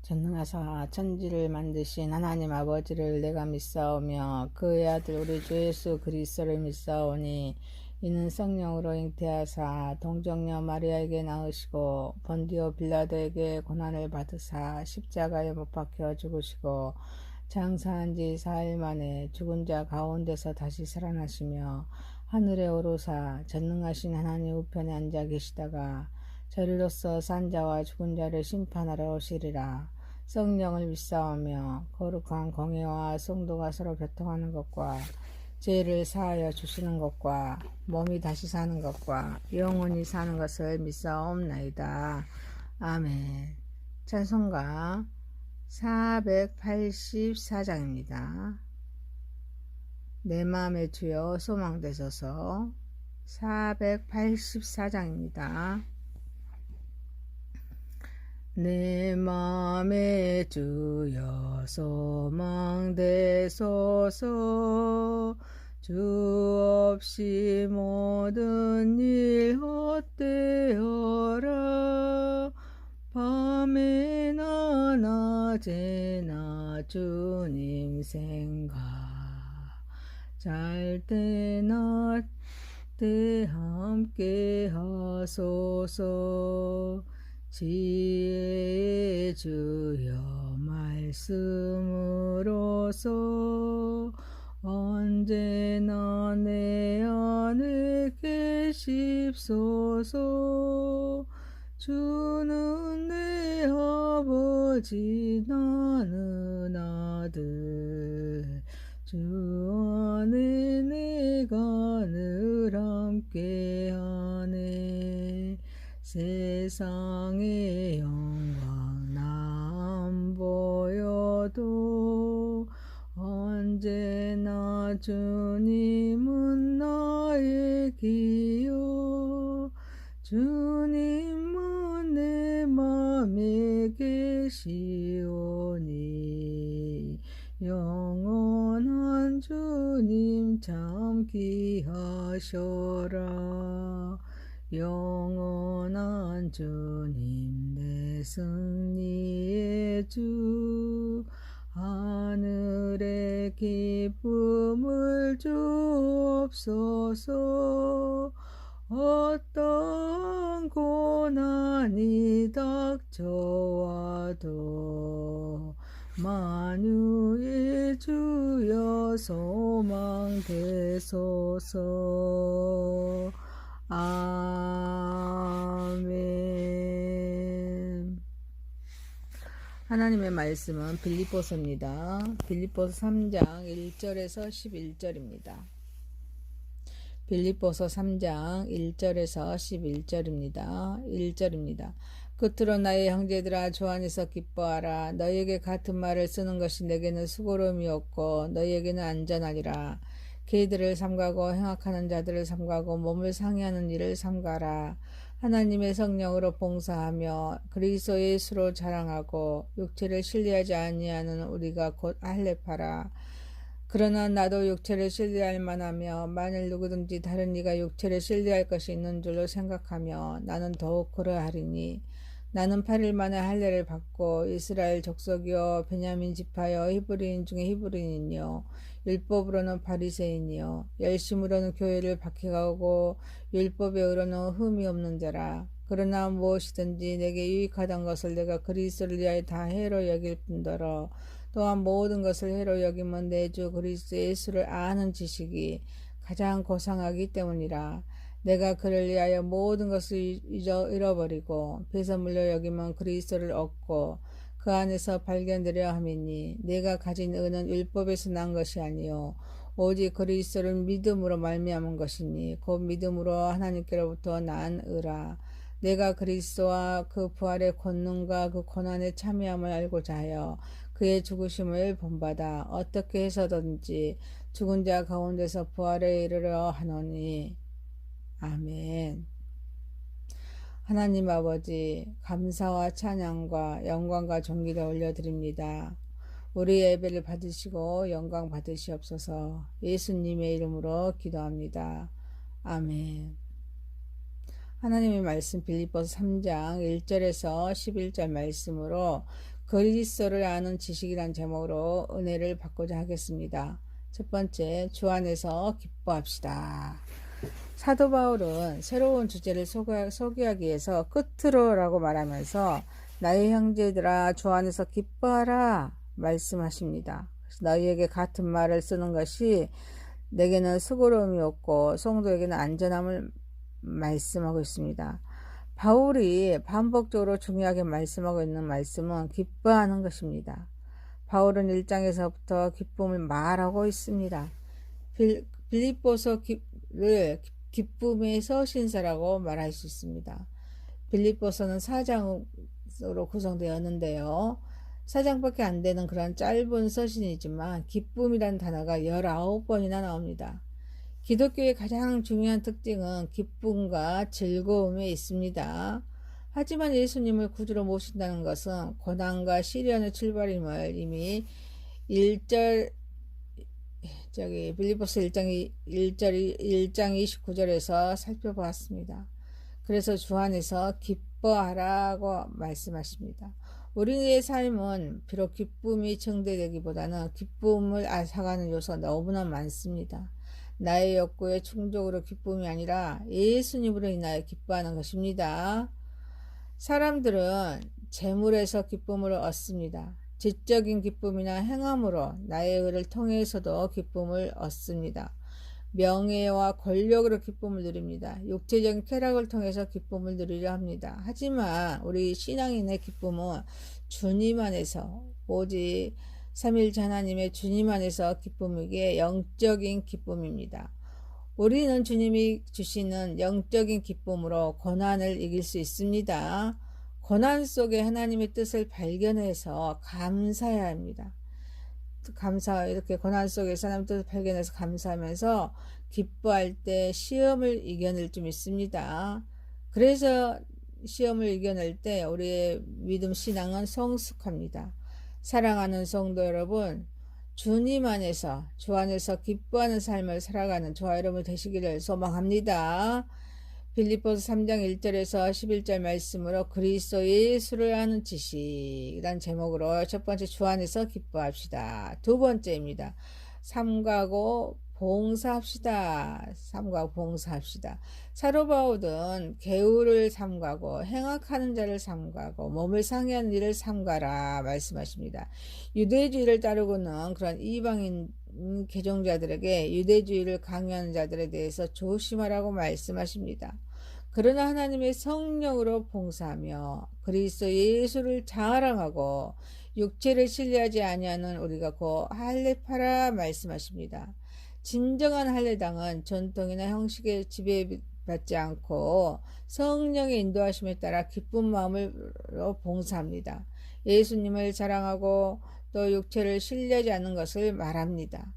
전능하사 천지를 만드신 하나님 아버지를 내가 믿사오며 그의 아들 우리 주 예수 그리스도를 믿사오니 이는 성령으로 잉태하사 동정녀 마리아에게 낳으시고 본디오 빌라도에게 고난을 받으사 십자가에 못 박혀 죽으시고 장사한 지 4일 만에 죽은 자 가운데서 다시 살아나시며 하늘에 오르사 전능하신 하나님 우편에 앉아 계시다가 저리로서 산 자와 죽은 자를 심판하러 오시리라. 성령을 믿사오며 거룩한 공회와 성도가 서로 교통하는 것과 죄를 사하여 주시는 것과 몸이 다시 사는 것과 영원히 사는 것을 믿사옵나이다. 아멘. 찬송가 484장입니다. 내 마음의 주여 소망되소서. 484장입니다. 내 맘에 주여 소망되소서. 주 없이 모든 일 헛되어라. 밤에나 낮에나 주님 생각 잘 때나 때 함께 하소서. 지혜의 주여 말씀으로서 언제나 내 안에 계십소서. 주는 내 아버지 나는 아들 주 안에 내가 늘 함께하네. 세상의 영광 나 안 보여도 언제나 주님은 나의 기여. 주님은 내 맘에 계시오니 영원한 주님 참 귀하셔라. 영원한 주님 내 승리의 주 하늘의 기쁨을 주옵소서. 어떤 고난이 닥쳐와도 만유의 주여 소망되소서. 아멘. 하나님의 말씀은 빌립보서입니다. 빌립보서 3장 1절에서 11절입니다. 빌립보서 3장 1절에서 11절입니다. 1절입니다. 끝으로 나의 형제들아 주 안에서 기뻐하라. 너희에게 같은 말을 쓰는 것이 내게는 수고로움이 없고 너희에게는 안전하리라. 개들을 삼가고 행악하는 자들을 삼가고 몸을 상해하는 일을 삼가라. 하나님의 성령으로 봉사하며 그리스도 예수로 자랑하고 육체를 신뢰하지 아니하는 우리가 곧 할례파라. 그러나 나도 육체를 신뢰할 만하며 만일 누구든지 다른 이가 육체를 신뢰할 것이 있는 줄로 생각하며 나는 더욱 그러하리니 나는 8일 만에 할례를 받고 이스라엘 족속이요 베냐민 지파여 히브리인 중에 히브리인이요 율법으로는 바리새인이요 열심으로는 교회를 박해가고 율법에 의로는 흠이 없는 자라. 그러나 무엇이든지 내게 유익하던 것을 내가 그리스도를 위하여 다 해로 여길 뿐더러 또한 모든 것을 해로 여기면 내 주 그리스도 예수를 아는 지식이 가장 고상하기 때문이라. 내가 그를 위하여 모든 것을 잃어버리고 배설물로 여기면 그리스도를 얻고 그 안에서 발견되려 함이니 내가 가진 의는 율법에서 난 것이 아니요 오직 그리스도를 믿음으로 말미암은 것이니 곧 믿음으로 하나님께로부터 난 의라. 내가 그리스도와 그 부활의 권능과 그 고난의 참여함을 알고자 하여 그의 죽으심을 본받아 어떻게 해서든지 죽은 자 가운데서 부활에 이르려 하노니. 아멘. 하나님 아버지, 감사와 찬양과 영광과 존귀를 올려드립니다. 우리 예배를 받으시고 영광 받으시옵소서. 예수님의 이름으로 기도합니다. 아멘. 하나님의 말씀 빌립보서 3장 1절에서 11절 말씀으로 그리스도를 아는 지식이란 제목으로 은혜를 받고자 하겠습니다. 첫 번째, 주 안에서 기뻐합시다. 사도 바울은 새로운 주제를 소개하기 위해서 끝으로라고 말하면서 나의 형제들아 주 안에서 기뻐하라 말씀하십니다. 너희에게 같은 말을 쓰는 것이 내게는 수고로움이 없고 성도에게는 안전함을 말씀하고 있습니다. 바울이 반복적으로 중요하게 말씀하고 있는 말씀은 기뻐하는 것입니다. 바울은 1장에서부터 기쁨을 말하고 있습니다. 빌립보서를 기쁨의 서신서라고 말할 수 있습니다. 빌립보서는 4장으로 구성되었는데요. 4장밖에 안 되는 그런 짧은 서신이지만 기쁨이라는 단어가 19번이나 나옵니다. 기독교의 가장 중요한 특징은 기쁨과 즐거움에 있습니다. 하지만 예수님을 구주로 모신다는 것은 고난과 시련의 출발임을 이미 빌립보서 1장 29절에서 살펴보았습니다. 그래서 주 안에서 기뻐하라고 말씀하십니다. 우리의 삶은 비록 기쁨이 증대되기보다는 기쁨을 앗아가는 요소가 너무나 많습니다. 나의 욕구의 충족으로 기쁨이 아니라 예수님으로 인하여 기뻐하는 것입니다. 사람들은 재물에서 기쁨을 얻습니다. 지적인 기쁨이나 행함으로 나의 의를 통해서도 기쁨을 얻습니다. 명예와 권력으로 기쁨을 누립니다. 육체적인 쾌락을 통해서 기쁨을 누리려 합니다. 하지만 우리 신앙인의 기쁨은 주님 안에서 오직 삼일째 하나님의 주님 안에서 기쁨이기에 영적인 기쁨입니다. 우리는 주님이 주시는 영적인 기쁨으로 고난을 이길 수 있습니다. 고난 속에 하나님의 뜻을 발견해서 감사해야 합니다. 이렇게 고난 속에서 하나님의 뜻을 발견해서 감사하면서 기뻐할 때 시험을 이겨낼 줄 믿습니다. 그래서 시험을 이겨낼 때 우리의 믿음 신앙은 성숙합니다. 사랑하는 성도 여러분, 주님 안에서 주 안에서 기뻐하는 삶을 살아가는 저와 여러분 되시기를 소망합니다. 빌립보서 3장 1절에서 11절 말씀으로 그리스도 예수를 아는 지식이란 제목으로 첫 번째 주 안에서 기뻐합시다. 두 번째입니다. 삼가고 봉사합시다. 삼가고 봉사합시다. 사도 바울은 계율을 삼가고 행악하는 자를 삼가고 몸을 상해하는 일을 삼가라 말씀하십니다. 유대주의를 따르고는 그런 이방인 개종자들에게 유대주의를 강요하는 자들에 대해서 조심하라고 말씀하십니다. 그러나 하나님의 성령으로 봉사하며 그리스도 예수를 자랑하고 육체를 신뢰하지 아니하는 우리가 곧 할례파라 말씀하십니다. 진정한 할례당은 전통이나 형식에 지배받지 않고 성령의 인도하심에 따라 기쁜 마음으로 봉사합니다. 예수님을 자랑하고 또 육체를 신뢰하지 않는 것을 말합니다.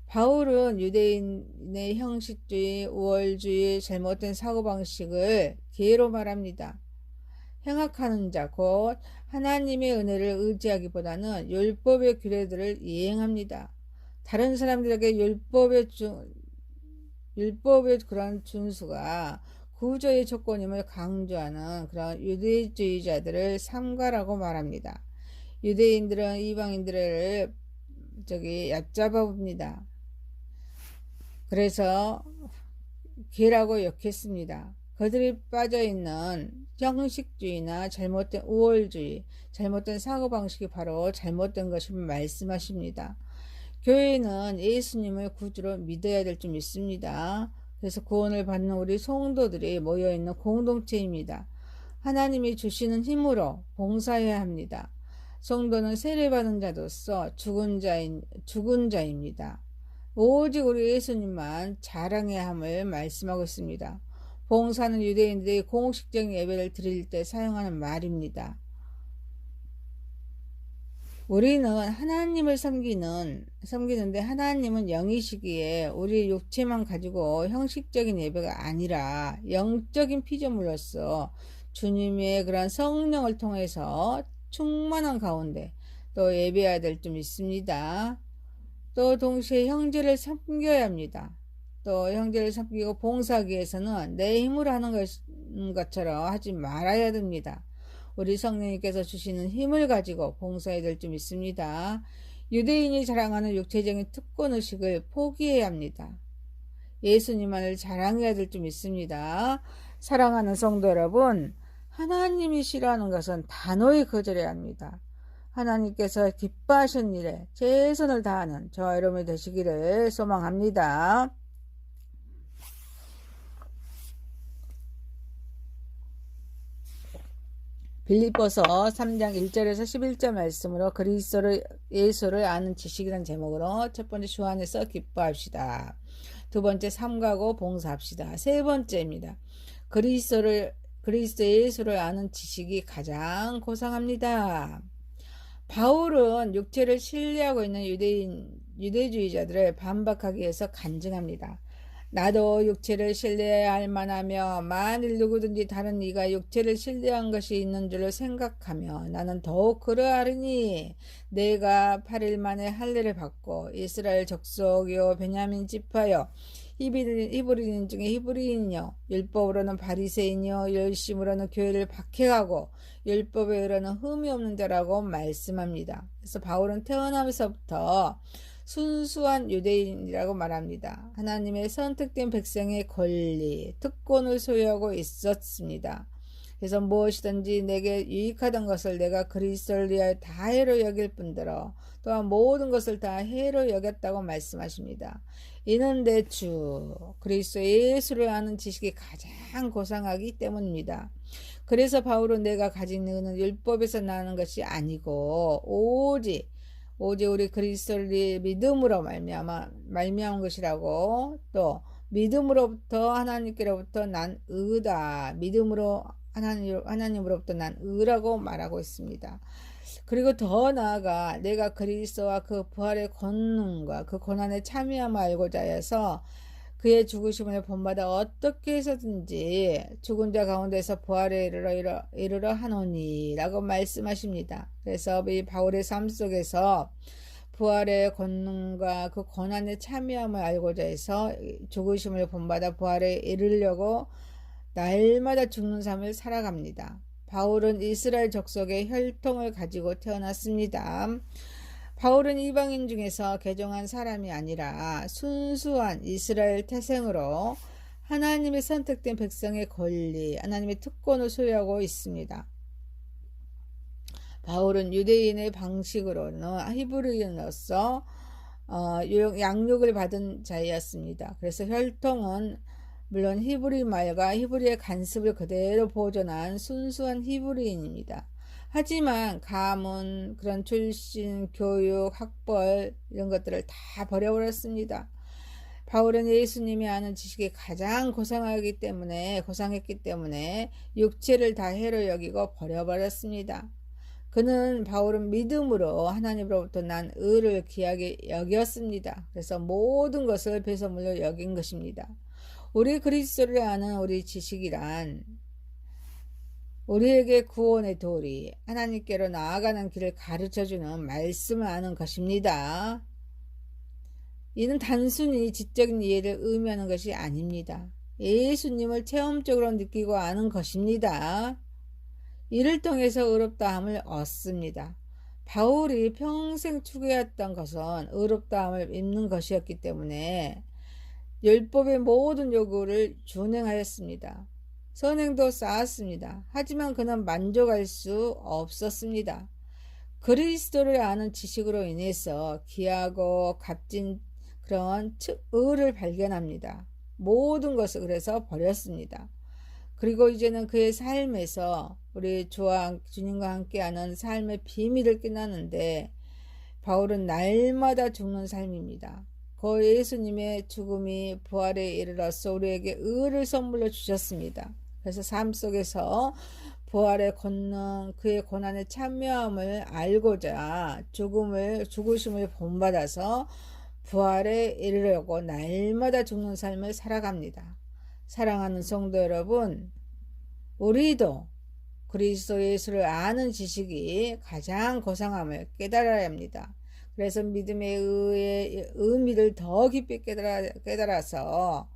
바울은 유대인의 형식주의, 우월주의, 잘못된 사고방식을 기회로 말합니다. 행악하는 자, 곧 하나님의 은혜를 의지하기보다는 율법의 규례들을 이행합니다. 다른 사람들에게 율법의 그런 준수가 구조의 조건임을 강조하는 그런 유대주의자들을 삼가라고 말합니다. 유대인들은 이방인들을 얕잡아 봅니다. 그래서 개라고 욕했습니다. 그들이 빠져있는 형식주의나 잘못된 우월주의, 잘못된 사고방식이 바로 잘못된 것임을 말씀하십니다. 교회는 예수님을 구주로 믿어야 될 줄 믿습니다. 그래서 구원을 받는 우리 성도들이 모여있는 공동체입니다. 하나님이 주시는 힘으로 봉사해야 합니다. 성도는 세례받은 자로서 죽은 자입니다. 오직 우리 예수님만 자랑해야 함을 말씀하고 있습니다. 봉사는 유대인들이 공식적인 예배를 드릴 때 사용하는 말입니다. 우리는 하나님을 섬기는데 하나님은 영이시기에 우리 육체만 가지고 형식적인 예배가 아니라 영적인 피조물로서 주님의 그런 성령을 통해서 충만한 가운데 또 예배해야 될 줄 믿습니다. 또 동시에 형제를 섬겨야 합니다. 또 형제를 섬기고 봉사하기 위해서는 내 힘으로 하는 것처럼 하지 말아야 됩니다. 우리 성령님께서 주시는 힘을 가지고 봉사해야 될 줄 믿습니다. 유대인이 자랑하는 육체적인 특권의식을 포기해야 합니다. 예수님만을 자랑해야 될 줄 믿습니다. 사랑하는 성도 여러분, 하나님이 싫어하는 것은 단호히 거절해야 합니다. 하나님께서 기뻐하신 일에 최선을 다하는 저와 여러분이 되시기를 소망합니다. 빌립보서 3장 1절에서 11절 말씀으로 그리스도를 예수를 아는 지식이라는 제목으로 첫 번째 주 안에서 기뻐합시다. 두 번째 삼가고 봉사합시다. 세 번째입니다. 그리스도 예수를 아는 지식이 가장 고상합니다. 바울은 육체를 신뢰하고 있는 유대주의자들을 반박하기 위해서 간증합니다. 나도 육체를 신뢰해야 할 만하며 만일 누구든지 다른 이가 육체를 신뢰한 것이 있는 줄을 생각하며 나는 더욱 그러하리니 내가 8일 만에 할례를 받고 이스라엘 족속이요 베냐민 지파요 히브리인 중에 히브리인이요 율법으로는 바리새인이요 열심으로는 교회를 박해하고 율법에 의로는 흠이 없는 자라고 말씀합니다. 그래서 바울은 태어나면서부터 순수한 유대인이라고 말합니다. 하나님의 선택된 백성의 권리, 특권을 소유하고 있었습니다. 그래서 무엇이든지 내게 유익하던 것을 내가 그리스도를 위하여 다 해로 여길 뿐더러 또한 모든 것을 다 해로 여겼다고 말씀하십니다. 이는 내 주 그리스도 예수를 아는 지식이 가장 고상하기 때문입니다. 그래서 바울은 내가 가진 의는 율법에서 나는 것이 아니고 오직 우리 그리스도를 믿음으로 말미암은 것이라고, 또 믿음으로부터 하나님께로부터 난 의다. 믿음으로 하나님으로부터 난 의라고 말하고 있습니다. 그리고 더 나아가 내가 그리스도와 그 부활의 권능과 그 고난에 참여함을 알고자 해서 그의 죽으심을 본받아 어떻게 해서든지 죽은 자 가운데서 부활에 이르러 하노니 라고 말씀하십니다. 그래서 이 바울의 삶 속에서 부활의 권능과 그 고난에 참여함을 알고자 해서 죽으심을 본받아 부활에 이르려고 날마다 죽는 삶을 살아갑니다. 바울은 이스라엘 족속의 혈통을 가지고 태어났습니다. 바울은 이방인 중에서 개종한 사람이 아니라 순수한 이스라엘 태생으로 하나님의 선택된 백성의 권리, 하나님의 특권을 소유하고 있습니다. 바울은 유대인의 방식으로는 히브리인으로서 양육을 받은 자였습니다. 그래서 혈통은 물론 히브리 말과 히브리의 간습을 그대로 보존한 순수한 히브리인입니다. 하지만 가문, 그런 출신, 교육, 학벌 이런 것들을 다 버려버렸습니다. 바울은 예수님이 아는 지식이 가장 고상했기 때문에 육체를 다 해로 여기고 버려버렸습니다. 바울은 믿음으로 하나님으로부터 난 의를 귀하게 여겼습니다. 그래서 모든 것을 배설물로 여긴 것입니다. 우리 그리스도를 아는 우리 지식이란 우리에게 구원의 도리, 하나님께로 나아가는 길을 가르쳐주는 말씀을 아는 것입니다. 이는 단순히 지적인 이해를 의미하는 것이 아닙니다. 예수님을 체험적으로 느끼고 아는 것입니다. 이를 통해서 의롭다함을 얻습니다. 바울이 평생 추구해왔던 것은 의롭다함을 입는 것이었기 때문에 율법의 모든 요구를 준행하였습니다. 선행도 쌓았습니다. 하지만 그는 만족할 수 없었습니다. 그리스도를 아는 지식으로 인해서 귀하고 값진 그런 의를 발견합니다. 모든 것을 그래서 버렸습니다. 그리고 이제는 그의 삶에서 우리 주님과 함께하는 삶의 비밀을 깨닫는데 바울은 날마다 죽는 삶입니다. 그 예수님의 죽음이 부활에 이르러서 우리에게 의를 선물로 주셨습니다. 그래서 삶 속에서 부활의 권능, 그의 고난에 참여함을 알고자 죽으심을 본받아서 부활에 이르려고 날마다 죽는 삶을 살아갑니다. 사랑하는 성도 여러분, 우리도 그리스도 예수를 아는 지식이 가장 고상함을 깨달아야 합니다. 그래서 믿음의 의미를 더 깊이 깨달아서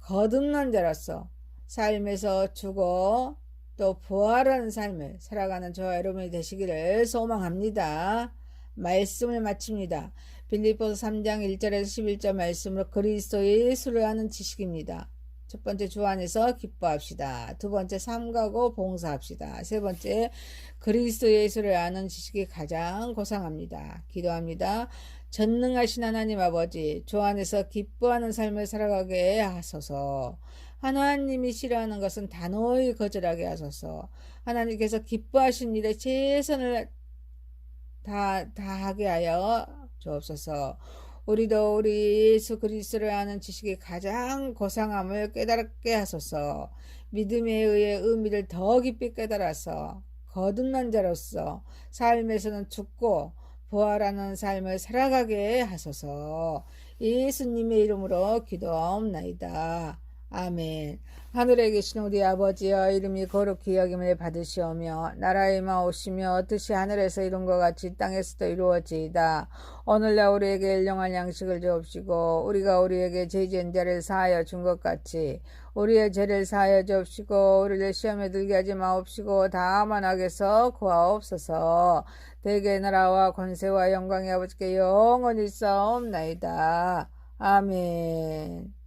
거듭난 자로서 삶에서 죽어 또 부활하는 삶을 살아가는 저와 여러분이 되시기를 소망합니다. 말씀을 마칩니다. 빌립보서 3장 1절에서 11절 말씀으로 그리스도 예수를 아는 지식입니다. 첫 번째, 주 안에서 기뻐합시다. 두 번째, 삼가고 봉사합시다. 세 번째, 그리스도 예수를 아는 지식이 가장 고상합니다. 기도합니다. 전능하신 하나님 아버지, 주 안에서 기뻐하는 삶을 살아가게 하소서. 하나님이 싫어하는 것은 단호히 거절하게 하소서. 하나님께서 기뻐하신 일에 최선을 다하게 하여 주옵소서. 우리도 우리 예수 그리스도를 아는 지식이 가장 고상함을 깨닫게 하소서. 믿음에 의해 의미를 더 깊이 깨달아서 거듭난 자로서 삶에서는 죽고 부활하는 삶을 살아가게 하소서. 예수님의 이름으로 기도하옵나이다. 아멘. 하늘에 계신 우리 아버지여, 이름이 거룩히 여김을 받으시오며 나라의 임하오시며 뜻이 하늘에서 이룬 것 같이 땅에서도 이루어지이다. 오늘날 우리에게 일용할 양식을 주옵시고 우리가 우리에게 죄 지은 자를 사하여 준 것 같이 우리의 죄를 사하여 주옵시고 우리를 시험에 들게 하지 마옵시고 다만 악에서 구하옵소서. 대개 나라와 권세와 영광이 아버지께 영원히 있사옵나이다. 아멘.